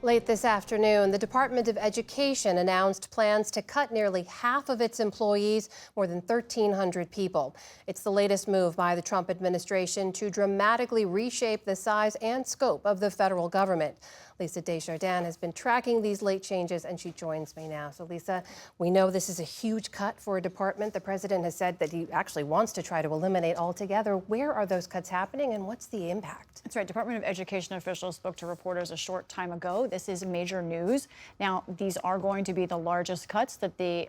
Late this afternoon, the Department of Education announced plans to cut nearly half of its employees, more than 1,300 people. It's the latest move by the Trump administration to dramatically reshape the size and scope of the federal government. Lisa Desjardins has been tracking these late changes, and she joins me now. So, Lisa, we know this is a huge cut for a department. The president has said that he actually wants to try to eliminate altogether. Where are those cuts happening, and what's the impact? That's right. Department of Education officials spoke to reporters a short time ago. This is major news. Now, these are going to be the largest cuts that the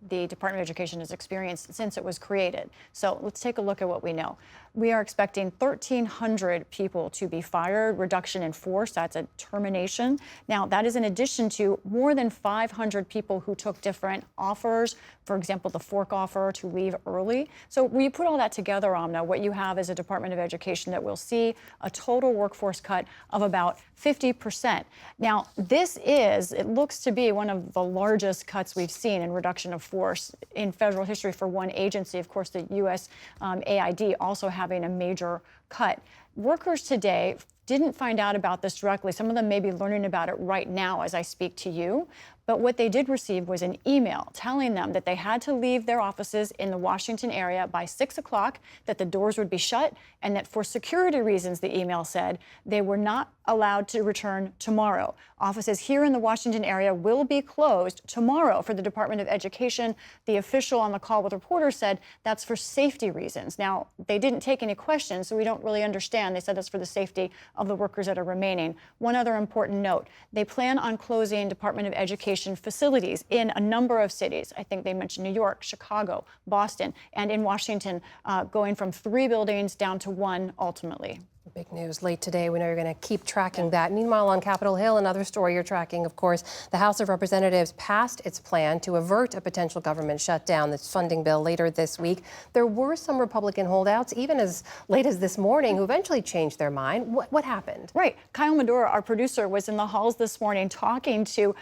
Department of Education has experienced since it was created. So let's take a look at what we know. We are expecting 1,300 people to be fired, reduction in force, that's a termination. Now, that is in addition to more than 500 people who took different offers, for example, the fork offer to leave early. So when you put all that together, Amna, what you have is a Department of Education that will see a total workforce cut of about 50%. Now, it looks to be one of the largest cuts we've seen in reduction of force in federal history for one agency. Of course, the U.S. AID also having a major cut. Workers today didn't find out about this directly. Some of them may be learning about it right now as I speak to you. But what they did receive was an email telling them that they had to leave their offices in the Washington area by 6 o'clock, that the doors would be shut, and that for security reasons, the email said, they were not allowed to return tomorrow. Offices here in the Washington area will be closed tomorrow for the Department of Education. The official on the call with reporters said that's for safety reasons. Now, they didn't take any questions, so we don't really understand. They said that's for the safety of the workers that are remaining. One other important note, they plan on closing Department of Education facilities in a number of cities. I think they mentioned New York, Chicago, Boston, and in Washington, going from 3 buildings down to 1 ultimately. Big news late today. We know you're going to keep tracking that. Meanwhile, on Capitol Hill, another story you're tracking, of course, the House of Representatives passed its plan to avert a potential government shutdown, this funding bill, later this week. There were some Republican holdouts, even as late as this morning, who eventually changed their mind. What happened? Right. Kyle Medora, our producer, was in the halls this morning talking to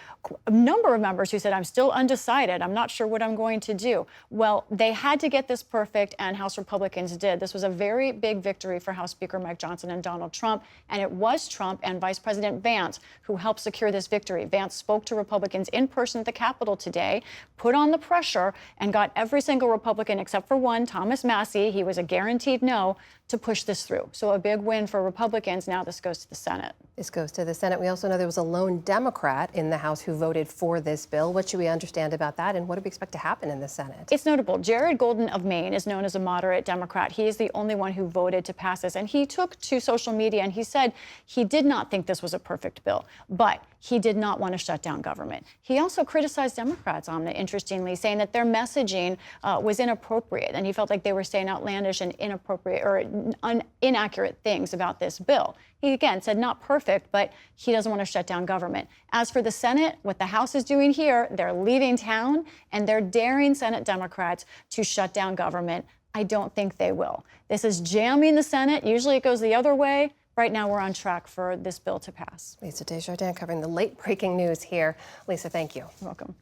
a number of members who said, I'm still undecided. I'm not sure what I'm going to do. Well, they had to get this perfect, and House Republicans did. This was a very big victory for House Speaker Mike Johnson and Donald Trump, and it was Trump and Vice President Vance who helped secure this victory. Vance spoke to Republicans in person at the Capitol today, put on the pressure, and got every single Republican except for one, Thomas Massie, he was a guaranteed no, to push this through. So a big win for Republicans. Now this goes to the Senate. This goes to the Senate. We also know there was a lone Democrat in the House who voted for this bill. What should we understand about that, and what do we expect to happen in the Senate? It's notable. Jared Golden of Maine is known as a moderate Democrat. He is the only one who voted to pass this, and he took to social media and he said he did not think this was a perfect bill, but he did not want to shut down government. He also criticized Democrats, Amna, interestingly, saying that their messaging was inappropriate, and he felt like they were saying outlandish and inappropriate or inaccurate things about this bill. He, again, said not perfect, but he doesn't want to shut down government. As for the Senate, what the House is doing here, they're leaving town, and they're daring Senate Democrats to shut down government. I don't think they will. This is jamming the Senate. Usually it goes the other way. Right now, we're on track for this bill to pass. Lisa Desjardins covering the late breaking news here. Lisa, thank you. You're welcome.